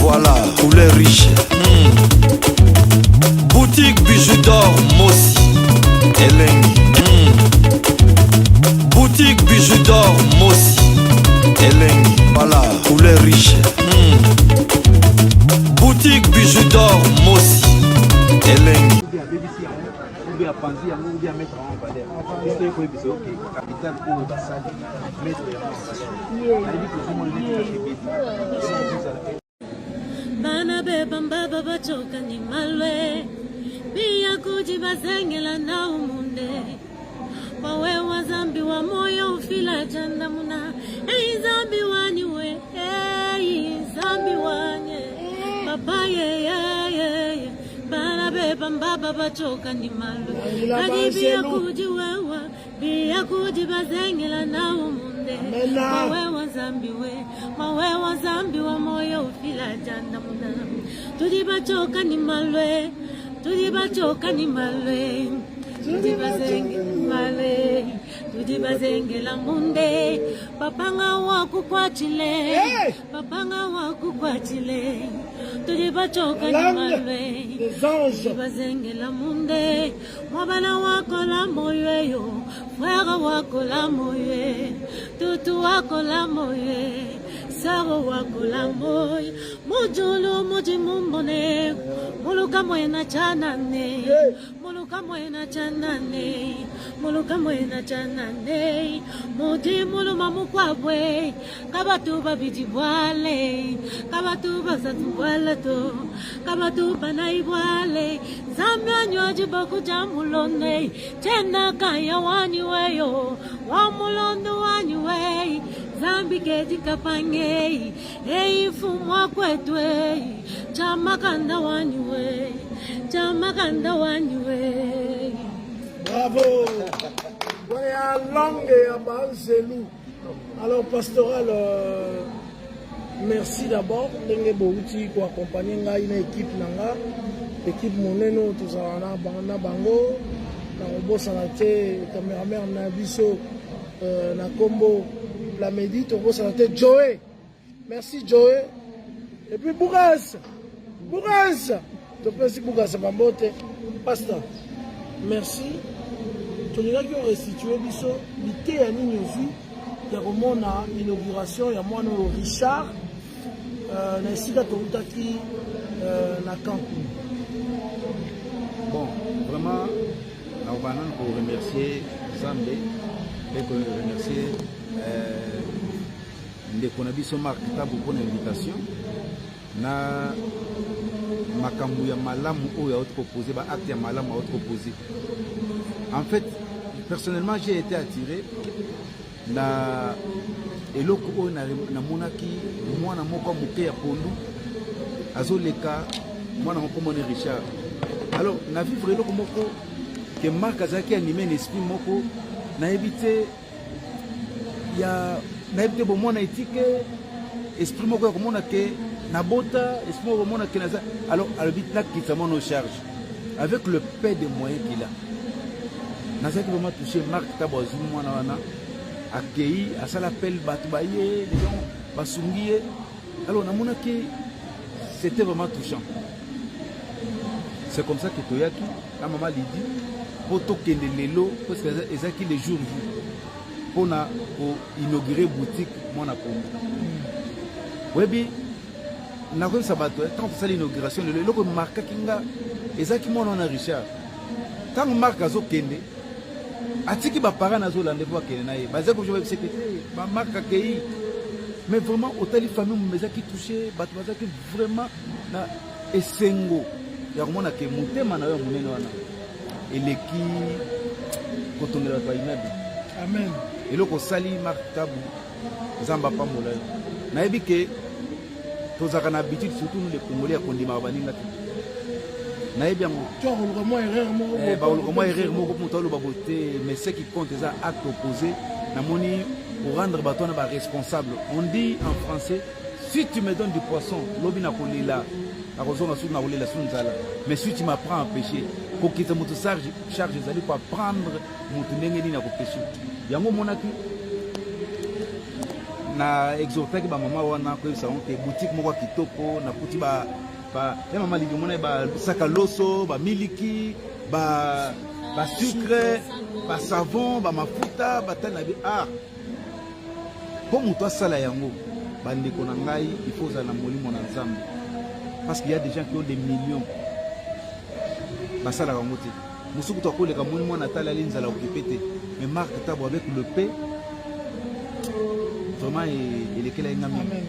Voilà, poulet riche. Boutique bijoux d'or, Mossi, Elengi. Boutique bijoux d'or, Mossi, Elengi. Voilà, poulet riche. Boutique bijoux d'or, Mossi, Elengi. Bana beba mbaba bachoka ni malwe Bia kujibazengela na umunde Wawe wa zambi wa moyo ufila janda muna Ei zambi waniwe Ei zambi wanye Papa ye Bana beba mbaba bachoka ni malwe Adi bia kujiwewa Bia kujibazengela na umunde Mawe wa zambi wa moyo ufila janda muna Tudibachoka ni malwe Tudibachoka ni malwe Tudibazenge malwe Tudibazenge la munde Papanga waku kwa chile Papanga waku kwa chile Tudibachoka ni malwe Tudibazenge la munde Mwabana wako la moyo yo Mwega wako la moyo Tutu wako la moyo Saro wako la moyo Mujulu mujimumbone Muluka mwena chanane Muluka mwena chanane Muluka mwena chanane Muti muluma mukwabwe Kabatu babidi bwale Kabatu basatu bwale to Kabatu panai bwale Zamya nywaji boku jamulone Chena kaya wanyweyo Wamulondo wanywe Zambi kedi kapangei Ei fumwa kwetwe Chamakanda wanywe Chamakanda wanywe Bravo. Voilà langue à Banzelou. Alors pastoral merci d'abord ndenge bouti ko accompagner nga une équipe nanga équipe moneno tozana bana bango na obosa na te cameraman na biso na kombo la médite obosa na te Joe. Merci Joe. Et puis Bougas. Tu peux aussi Bougas Bambote. Pasteur. Merci. Tu nous as restitué biso l'ité à Ninozu. Il y a une inauguration, il y a moi Richard. Naisika Toutaki na Cancun. Bon, vraiment, nous pour remercier Zambé et pour remercier Ndekonabiso Marc Tabu pour l'invitation. Na makambu ya malamu oyo ya proposé, ba acte ya malamu ya proposé. En fait, personnellement, j'ai été attiré na eloko oyo na monaki mwana moko moke ya pondu azoleka mwana moko mone Richard. Alors na vivre eloko moko que Marc azaki animé l'esprit moko na éviter ya na éviter bo mwana éthique esprit moko ko mona ke na bota esprit moko mona ke na alors albit na qui fait mon charge avec le peu de moyens qu'il a. Nazaki vraiment touché Marc Tabozu mwana wana accueilli à ça l'appel Batoubaye, les gens Basungiye. Alors on a montré que c'était vraiment touchant. C'est comme ça que Toyaki, la maman lui dit, pour toquer les lots, parce que c'est qui les jours pour inaugurer boutique mon appel. Oui, bien, na comme ça quand ça l'inauguration, le lot marque kinga, ezaki mon on a Richard. Quand Marc a zo kende. Atiki ba parents nazo landez-vous kene naye baza ko jowe secrétaire ba marque accueilli mais vraiment hôtel famille meza qui touché bato baza ki vraiment na esengo ya komona ke mutema na yo munene wana eleki kotongela ba immeuble amen eloko sali Marc Tabu zamba pamola na yebi ke tozaka na habitude surtout nous les Congolais kondima baninga na bien tu as vraiment erreur mais ce qui compte c'est acte opposé na moni pour rendre bateau na responsable. On dit en français si tu me donnes du poisson lobi na kolila na kozonga sou na kolila sou nzala mais si tu m'apprends à pêcher ko kita mutu charge zali pour apprendre mutu ndenge ni na ko pêcher yango monaki na exhortaki ba mama wana ko salon te boutique moko kitoko na kuti ba ya mama lingi mona ba saka loso ba miliki ba sucre ba savon ba mafuta ba tana bi pour toi sala yango bande ko na ngai il faut za na molimo na nzambe parce qu'il y a des gens qui ont des millions ba sala ka ngoti musuku to ko le ka molimo na tala linzala okipete mais Marc Tabo avec le paix vraiment il est quel est ngami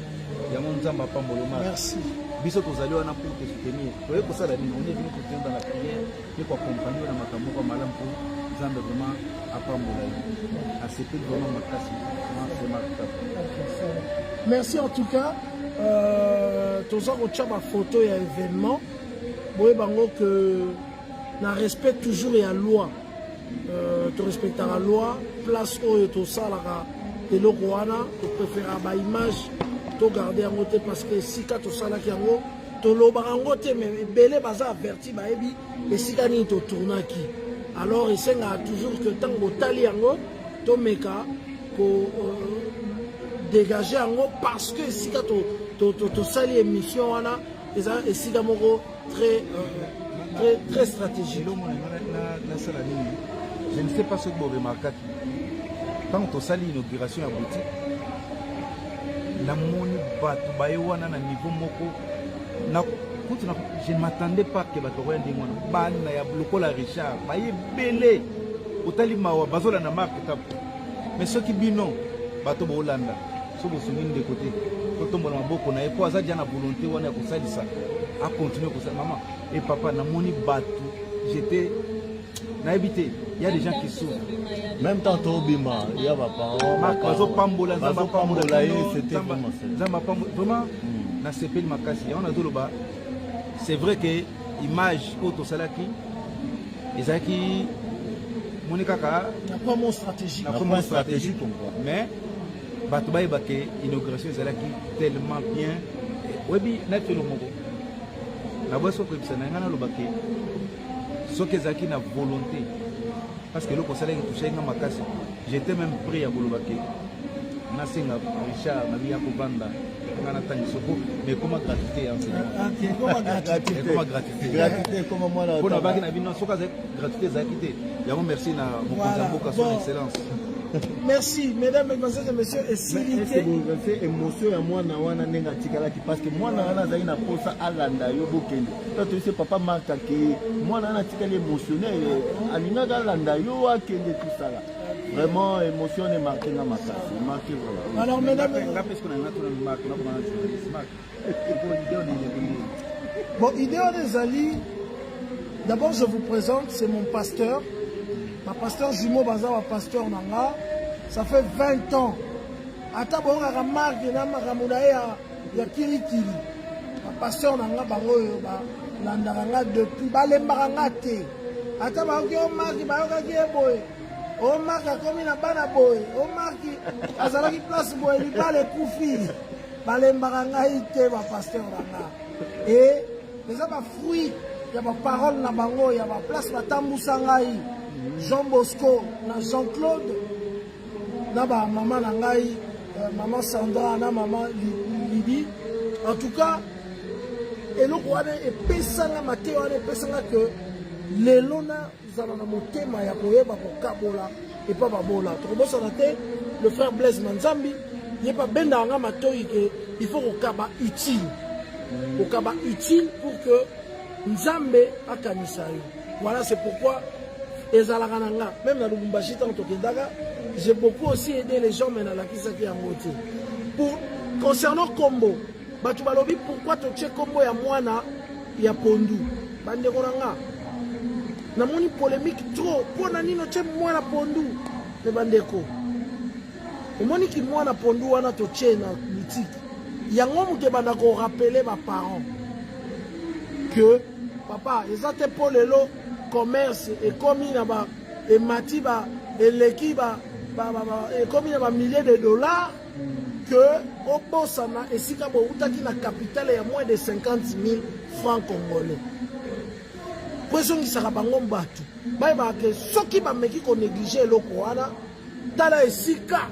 ya mon nzamba pamboloma merci biso tozali wana pour te soutenir toye ko sala ni on est venu pour dans la prière et pour accompagner na makambo kwa malam pour nzambe vraiment apambola a c'était vraiment makasi c'est Marc Tabo. Merci en tout cas. Tous en photo et événement. Boye bango que na respect toujours et à loi. Tu respectes la loi. Place où et tout ça là. Et le Rwanda, tu préfères ba image. Tu garder en côté parce que si quand tout ça là qui en haut, tu le barango te mais belé baza averti ba ebi et si quand il te tourne qui. Alors il s'est toujours que tant que tali en haut, tu meka pour dégager en haut parce que si quand tu sali émission wana et si quand très stratégique. Je ne sais pas ce que vous remarquez. Quand tu sali l'inauguration à boutique, la moni batu baye wana na niveau moko na je ne m'attendais pas que bato roya ndingwana bana ya lokola Richard baye belé otali mawa bazola na Marc Tabo mais ceux qui bino bato bo Hollanda so bo sungi de côté to mbola maboko na epo aza na volonté wana ko salisa a continuer ko salisa maman et papa na moni batu j'étais na habité il y a des gens qui souffrent même tant au bima il y a pas parents bazo pambola zamba pambola c'était vraiment zamba pambola vraiment na sepel makasi on a doloba c'est vrai que image auto salaki ezaki monika ka na pas mon stratégique mais bato baye baké inauguration ezalaki tellement bien webi na telo moko na boso ko bisana ngana lo baké soki ezalaki na volonté parce que le conseil est touché nga makasi j'étais même prêt à bolobaké na singa Richard na biya ko banda ngana tangi soko mais comment gratuité comment gratuité comment moi là pour na baki na bino soka gratuité za quitté yamo merci na mokonzamboka son excellence. Merci mesdames, mesdemoiselles et messieurs et c'est émotion ya mwana wana nenga tikalaki parce que mwana wana zali na posa alanda yo bokende toi tu sais papa Marc ki mwana wana tikali émotionnel alinga alanda yo akende tout ça là vraiment émotion est marqué na makasi marqué voilà. Alors mesdames, bon idée des ali d'abord je vous présente c'est mon pasteur. Ma pasteur jumeau Bazawa pasteur Nanga, ça fait 20 ans. Ata bonga remarque na makamuna ya kirikiri. Ma pasteur Nanga bango ba landanga depuis balembanga te. Ata ba ko marque ba ko ki boy. O marque comme na bana boy. O marque azalaki place boy li ba le kufi. Balembanga ite ba pasteur Nanga. Et les ba fruit ya ba parole na bango ya ba place batambusa ngai. Jean Bosco, na Jean-Claude, na ba maman Nangai, maman Sandra, na maman Libi. En tout cas, et le roi est pesanga Mathéo est pesanga que les lona zana na motema ya koyeba ko kabola et pas babola. Trop ça le frère Blaise Manzambi, il est pas benda nga matoi que il faut ko kaba utile. Ko kaba utile pour que Nzambe akanisa yo. Voilà c'est pourquoi même dans Lubumbashi, j'ai beaucoup aussi aidé les gens maintenant qui sont en moitié. Pour concernant Combo, pourquoi tu as Combo ya mwana ya pondu? Bande konanga. Na moni polémique trop. Pour nani no che mwana pondu? Le bandeko. Et moni ki mwana pondu wana to che na boutique. Yango muke banda ko rappeler mes parents que papa, ils ont pour le lot commerce et comme il y a et matiba et l'équipe et comme il y a milliers de dollars que au Bossana et si kabo utaki na capitale il y a moins de 50 000 francs congolais. Question qui sera bango batu. Ba ba que ceux qui ba meki ko négliger le Koana tala esika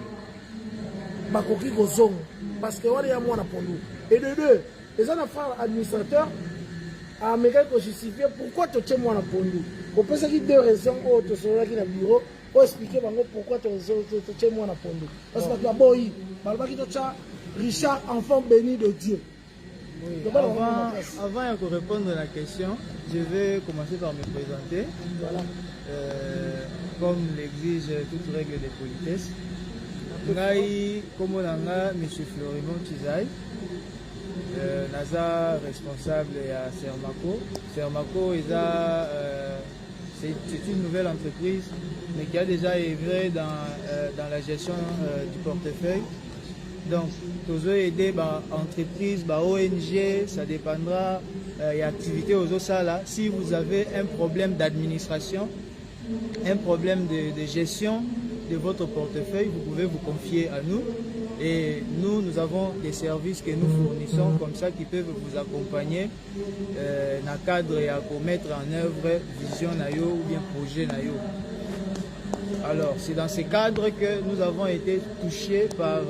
bakoki kozonga parce que wana ya mwana pondu. Et de deux, les gens frère administrateur a américain ko justifier pourquoi tu tiens mwana pondu. On peut ça qui deux raisons au to solo qui na bureau pour expliquer bango pourquoi tu tiens mwana pondu. Parce que d'abord il balba qui to Richard enfant béni de Dieu. Oui. Avant de répondre à la question, je vais commencer par me présenter. Voilà. Comme l'exige toute règle de politesse. Ngai comme nanga monsieur Florimond Chizaï, naza responsable à Sermaco. Sermaco c'est une nouvelle entreprise mais qui a déjà œuvré dans la gestion du portefeuille. Donc, tous les aider entreprises, ONG, ça dépendra et activités aux autres là. Si vous avez un problème d'administration, un problème de gestion de votre portefeuille, vous pouvez vous confier à nous. Et nous avons des services que nous fournissons comme ça qui peuvent vous accompagner dans le cadre et à mettre en œuvre vision nayo ou bien projet nayo. Alors, c'est dans ce cadre que nous avons été touchés par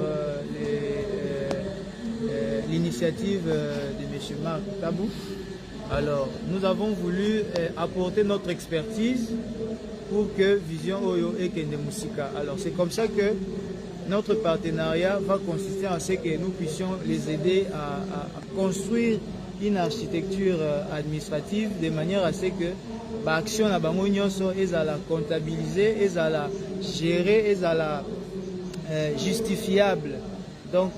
l'initiative de M. Marc Tabou. Alors, nous avons voulu apporter notre expertise pour que Vision Oyo et Kende Musika. Alors, c'est comme ça que notre partenariat va consister en ce que nous puissions les aider à construire une architecture administrative de manière à ce que l'action à bango nyonso ezala comptabiliser, ezala gérer, ezala justifiable. Donc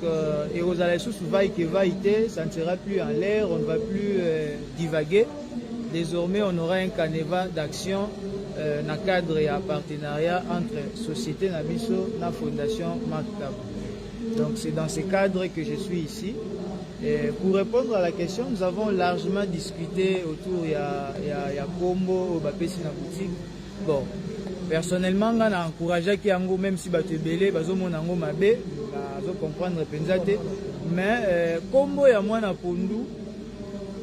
et aux allées sous vaille que vaillité, ça ne sera plus en l'air, on ne va plus divaguer. Désormais, on aura un canevas d'action dans cadre et un partenariat entre Société Nabiso et la Fondation Marc Tabou. Donc c'est dans ce cadre que je suis ici. Et pour répondre à la question, nous avons largement discuté autour il y a combo au Bapesi na boutique. Bon, personnellement, on a encouragé qu'il y ait même si bateau belé, bazo mon ango mabe, bazo comprendre pensate. Mais combo ya moi na pondu,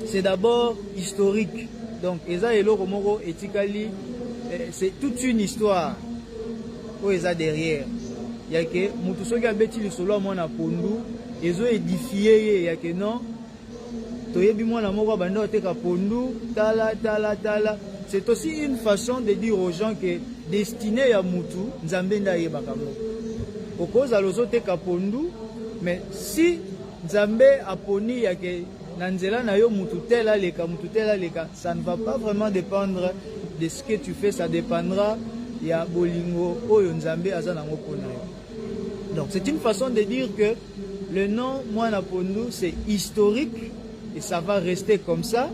c'est d'abord historique. Donc eza elo komoko etikali, c'est toute une histoire où eza derrière. Il y a que mutu soki abeti lisolo moi na pondu. Ils ont édifié, il y a que non. C'est aussi une façon de dire aux gens que destiné à Moutou, Nzambenda Yebakamo. Au cause à l'ozote Kapondu, mais si Nzambe a poni, il y a que Nanzela Nayo Moututela Leka, Moututela Leka, ça ne va pas vraiment dépendre de ce que tu fais, ça dépendra. Il y a Bolingo, Oyo Nzambe Azanango Ponayo. Donc c'est une façon de dire que le nom Mwana Pondu, c'est historique et ça va rester comme ça.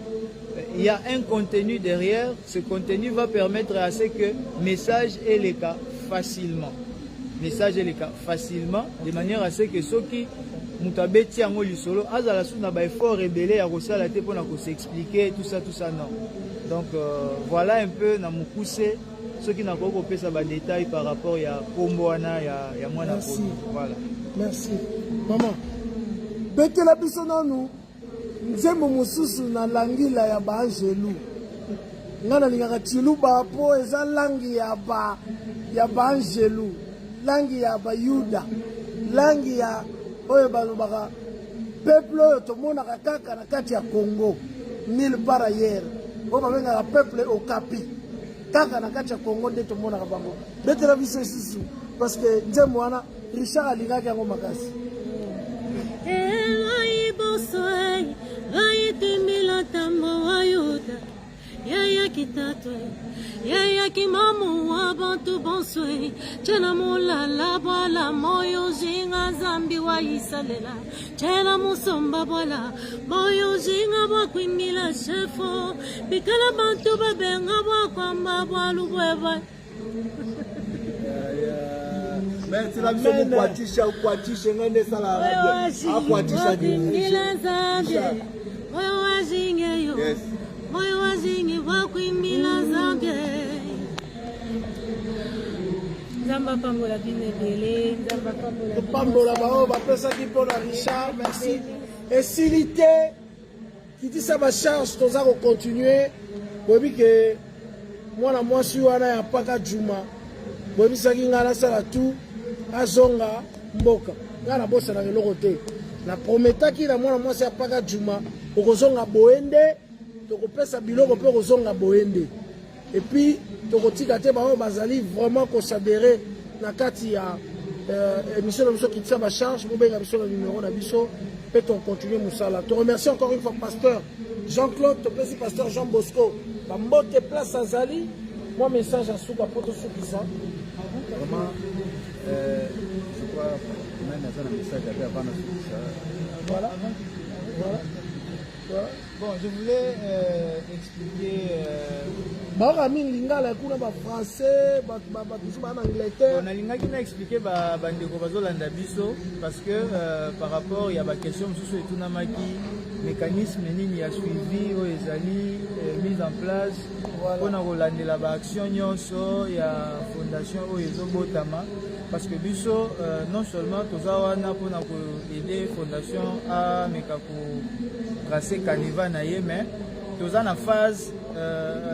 Il y a un contenu derrière. Ce contenu va permettre à ce que message est les cas facilement. Message est les cas facilement, de manière à ce que ceux qui mutabeti yango lisolo azala suna ba effort rebelle à rosala te pour s'expliquer tout ça non. Donc voilà un peu na mukuse ceux qui n'a pas compris ça ba détail par rapport à Komboana ya Mwana Pondu. Voilà. Merci. Maman, bete la biso nanu nzembo mosusu na langila ya ba angelu ngana lingaka chiluba po eza langi ya ba angelu, langi ya ba yuda, langi ya oyo balobaka peuple oyo tomonaka kaka na kati ya Congo nulle part ailleurs oyo babengaka peuple okapi kaka na kati ya Congo nde tomonaka bango. Bete la biso susu parce que nzembo wana Richard alingaki yango makasi. Yaya kitatu, yaya kimamu wabantu bonswe, chena mulala bwala moyo jinga zambi wa isalela, chena musomba bwala moyo jinga bwa kwingila shefo, bikala bantu babenga bwa kwamba bwalu bweba. Merci la mission kwatisha ngende sala akwatisha kwingila zambi, moyo wajinge yo. Yes. Moyo wazingi wakwimila zambe Nzamba pambola binebele Nzamba pambola bao bapesa ki pona Richard. Merci. Et silité qui dit ça va charge toza ko continuer bobi ke mwana mwasi wana ya paka juma bobi saki ngala sala tu azonga mboka nga na bosa na eloko te na prometaki na mwana mwasi apaka juma okozonga boende tokopesa biloko mpe okozonga boende et puis tokotika te bango bazali vraiment kosadere na kati ya émission na biso kitisa bacharge bobenga biso na numéro na biso mpe tokontinue mosala. To remercie encore une fois pasteur Jean-Claude, topesi pasteur Jean Bosco bambote place azali moi message asuka po tosukisa vraiment je crois même à un message avant de voilà. Bon, je voulais expliquer. Barami lingala kuna ba français, ba Angleterre. On a lingaki na expliquer ba ndeko bazolanda biso parce que par rapport il y a ba question mususu etunamaki mécanisme nini ya suivi o ezali mise en place pour na kolandela ba action nyonso ya fondation o ezobotama parce que biso non seulement tozawana pour na ko aider fondation à mekako tracer caniva na ye mais toza na phase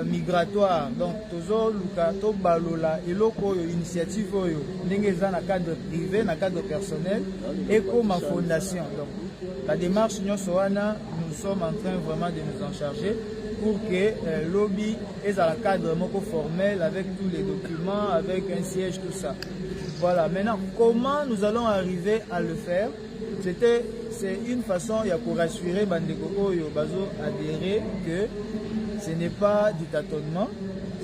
migratoire donc tozo luka to balola eloko oyo initiative oyo ndenge eza na cadre privé na cadre personnel et comme ma fondation donc la démarche nyonso wana nous sommes en train vraiment de nous en charger pour que lobby est à la cadre moko formel avec tous les documents avec un siège tout ça. Voilà, maintenant comment nous allons arriver à le faire? C'est une façon pour rassurer Bandeko Oyo Bazo adhérer que ce n'est pas du tâtonnement,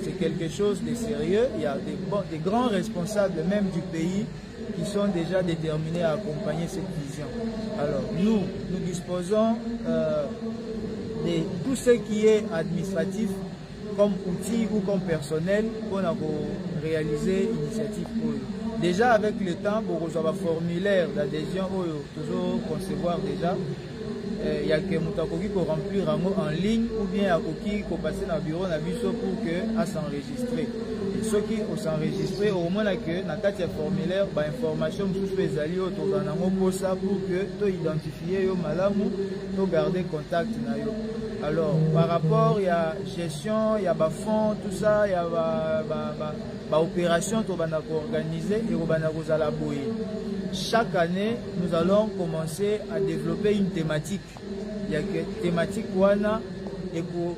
c'est quelque chose de sérieux. Il y a des grands responsables même du pays qui sont déjà déterminés à accompagner cette vision. Alors nous disposons de tout ce qui est administratif comme outil ou comme personnel pour réaliser l'initiative Oyo. Déjà avec le temps, pour avoir un formulaire d'adhésion, toujours concevoir déjà, il y a que Moutakoki pour remplir en ligne ou bien à Koki pour passer dans le bureau pour que à s'enregistrer. Et ceux qui ont s'enregistré, au moins là que dans le formulaire, information sur les alliés autour d'un pour ça pour que tu identifies yo malamu, tu garder contact na yo. Alors par rapport il y a gestion, il y a fonds, tout ça, il y a opération to bana ko organiser et bana ko zala boye. Chaque année, nous allons commencer à développer une thématique. Il y a que thématique wana et pour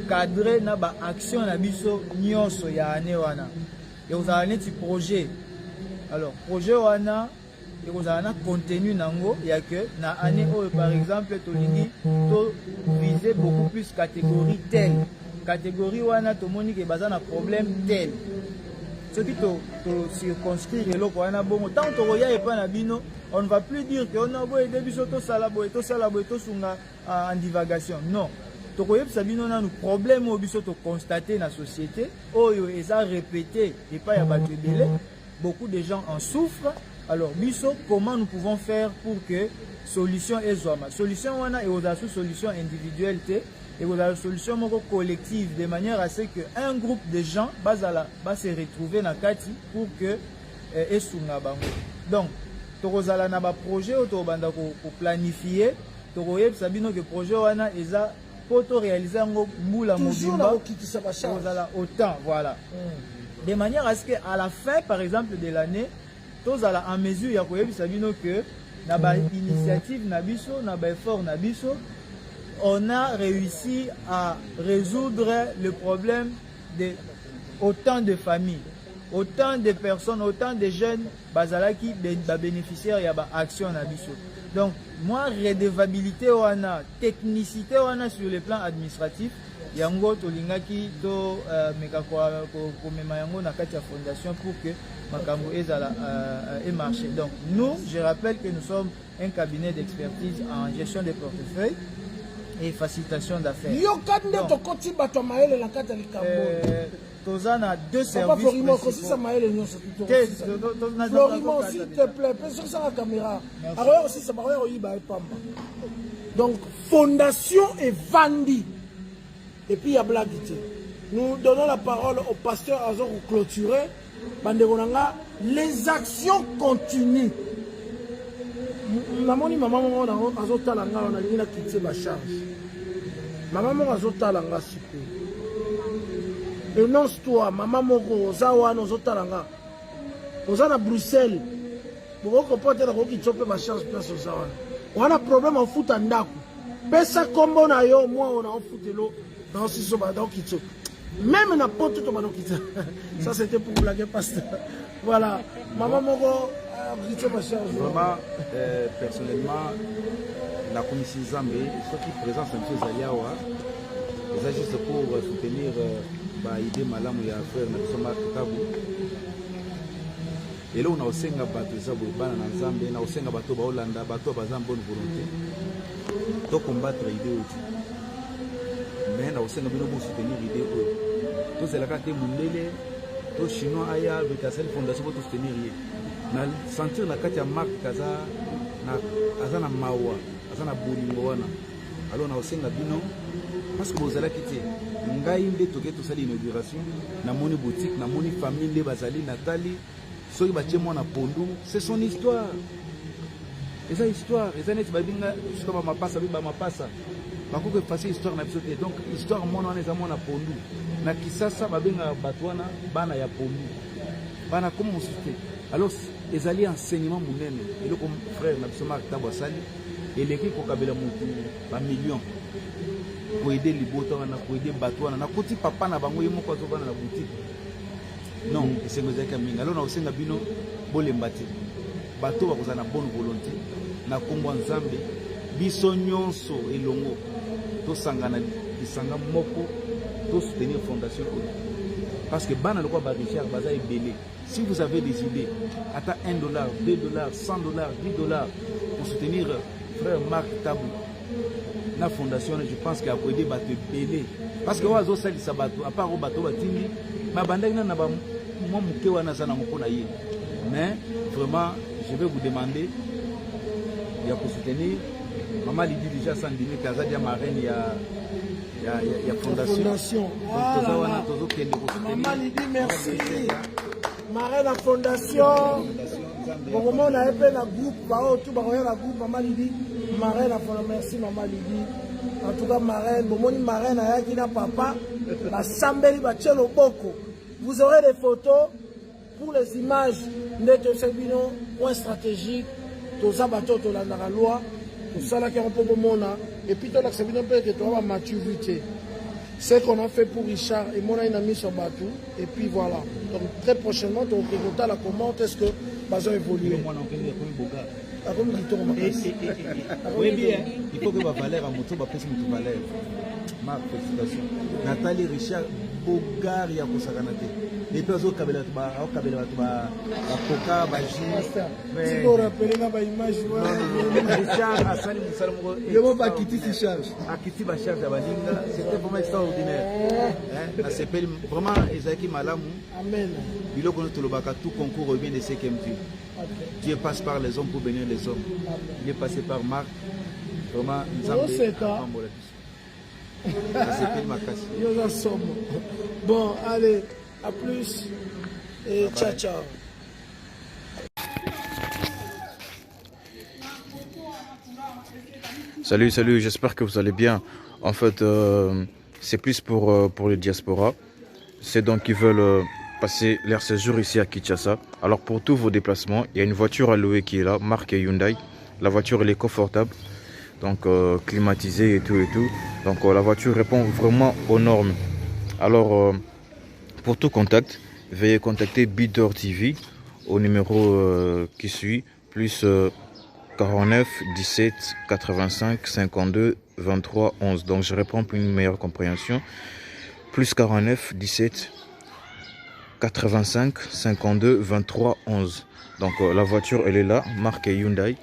cadrer na ba action na biso nyonso ya année wana. Et vous avez un petit projet. Alors projet wana et vous avez un contenu nango. Il y a que na année par exemple to lingi to viser beaucoup plus catégorie telle. Catégorie wana to moni ke baza na problème tel. Ce qui te circonscrire eloko wana bongo tant to roya et pas na bino on ne va plus dire que on a beau aider biso to salabo to sunga en divagation non to koyebisa bino na nous problème o biso to constater na société oyo eza répété et pas ya bato ebele beaucoup de gens en souffrent alors biso comment nous pouvons faire pour que solution ezwama solution wana et aux solution individuelle et vous avez une solution collective de manière à ce qu'un groupe de gens va se retrouver dans Kati pour que esunga bango. Donc, tokozala na ba projet auto banda ko planifier, tokoyeb sabino que projet wana eza poto réaliser ngo mbula mobimba tokozala autant voilà. De manière à ce que à la fin par exemple de l'année, tozala en mesure ya koyeb sabino que na ba initiative na biso na ba effort na biso on a réussi à résoudre le problème de autant de familles, autant de personnes, autant de jeunes bazalaki bénéficiaires ya ba action na biso. Donc moi redevabilité wana, technicité wana sur le plan administratif, yango tolingaki to meka ko mema yango na kati ya fondation pour que makambo ezala et marcher. Donc nous, je rappelle que nous sommes un cabinet d'expertise en gestion des portefeuilles et facilitation d'affaires. Tozana deux services principaux. S'il te plaît, sur sa caméra. Alors aussi ça donc fondation et Vandi. Et puis il y a Blagité. Nous donnons la parole au pasteur Azor pour clôturer. Les actions continuent. Namoni maman mo azotala nga on a lina kitse ba charge. Maman mo azotala nga siku. Énonce toi maman moko ozawa azotala nga. Oza na Bruxelles. boko pote na koki chope ma charge place oza wana wana problème ofuta ndako pesa kombo na yo moi on a ofutelo dans siso ba donc kitso même na pote to ba donc kitso ça c'était pour blaguer pasteur voilà maman moko kitso ma charge vraiment personnellement la commission Zambé ce qui présente un peu Zaliawa c'est juste pour soutenir ba idée malamu ya frère na soma kitabu. Et là, on a aussi un bateau qui est na osenga bato ba Hollanda bato baza bonne volonté to combattre l'idée mais na osenga bino bo soutenir l'idée to c'est la carte mundele to chinois aya avec la fondation pour soutenir na sentir na kati ya marque kaza na azana mawa azana bolingo wana alors na osenga bino parce que vous allez quitter ngai nde toke to sali inauguration na moni boutique na moni famille nde bazali Nathalie soki batie mwana pondu c'est son histoire eza histoire eza neti babinga soki bamapasa bi bamapasa bakoki efase histoire na biso te donc histoire mwana wana eza mwana pondu na kisasa babengaka bato wana bana ya pondu bana komo mosusu te alors ezali enseignement monene eloko frère na biso Mark Tabo asali eleki kokabela motu bamillion po aider libota wana po aider bato wana nakoti papa na bango ye moko azovana na boutique non esengo ezalaki ya mingi alors na osenga bino bolemba te bato bakozala na bonne volonté na kombo Nzambe biso nyonso elongo tosangana lisanga moko to soutenir fondation oyo parce que bana lokwa ba Richard baza ebele si vous avez des idées ata $1 $2 $100 $10 pour soutenir frère Mark Tabou na fondation je pense qu'il a aidé bato ebele parce que oazo salisa bato à part bato batindi mabandaki na ba moi muke wana za na moko na ye mais vraiment je vais vous demander ya ko soutenir maman Lydie déjà sandini kaza dia marraine ya fondation maman Lydie merci marraine la fondation bon on a épé na groupe ba tout ba na groupe maman Lydie marraine la fondation merci maman Lydie en tout cas marraine bon moni marraine ayaki na papa la sambeli ba tchelo boko. Vous aurez des photos pour les images de Sebino, point stratégique, tout ça, bateau, tout la loi, tout ça là qui est un peu mona, et puis tout là, Sebino peut être toi maturité. C'est ce qu'on a fait pour Richard et mon a mis sur bateau, et puis voilà. Donc très prochainement, tu vas la comment est-ce que Bazo évolue. Oui, bien, il faut que ma valeur à moto, ma valeur. Ma félicitations. Nathalie Richard. Bogar ya kosakanate et puis au kabela ba koka ba mais tu rappeler na ba image Richard asali musalmo le mot ba kiti si charge akiti ba charge ya balinga c'était vraiment extraordinaire na sepeli vraiment ezaki malamu amen biloko no tolobaka tout concours bien de ce qu'aime Dieu passe par les hommes pour bénir les hommes il est passé par Marc vraiment Nzambe bon, allez, à plus et ciao, ciao. Salut, j'espère que vous allez bien. En fait, c'est plus pour le diaspora. C'est donc qu'ils veulent passer leur séjour ici à Kinshasa. Alors pour tous vos déplacements, il y a une voiture à louer qui est là, marque Hyundai. La voiture elle est confortable. Donc climatisé et tout. Donc la voiture répond vraiment aux normes. Alors pour tout contact, veuillez contacter Bidor TV au numéro qui suit plus 49 17 85 52 23 11. Donc je réponds pour une meilleure compréhension. Plus 49 17 85 52 23 11. Donc la voiture elle est là, marque Hyundai.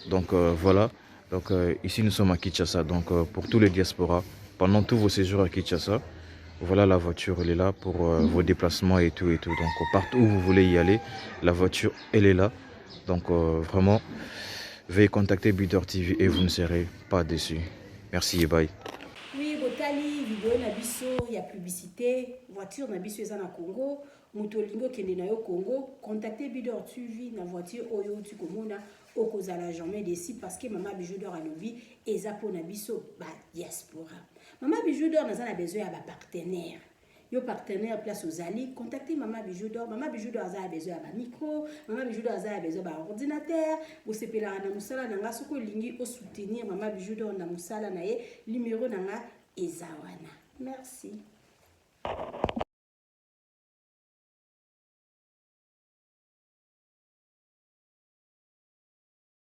Donc voilà. Donc ici nous sommes à Kinshasa, donc pour tous les diasporas, pendant tous vos séjours à Kinshasa, voilà la voiture, elle est là pour vos déplacements et tout. Donc partout où vous voulez y aller, la voiture, elle est là. Donc vraiment, veuillez contacter Bidor TV et vous ne serez pas déçus. Merci et bye. Oui, Botali, vidéo Nabiso, il y a publicité, voiture Nabiso est en Congo, Mutolingo kende na yo Congo, contactez Bidor TV, na voiture Oyo Tukomona. Okozala jamais déçu parce que maman bijou d'or à lobby et za pour na biso ba diaspora. Maman bijou d'or n'a pas besoin à ba partenaire. yo partenaire place ozali contactez Mama Bijou d'Or. Mama Bijou d'Or aza besoin ya micro, Mama Bijou d'Or aza besoin ba ordinateur, bosepelaka na musala na nga soko lingi o soutenir Mama Bijou d'Or na musala na ye, numéro na nga eza wana. Merci.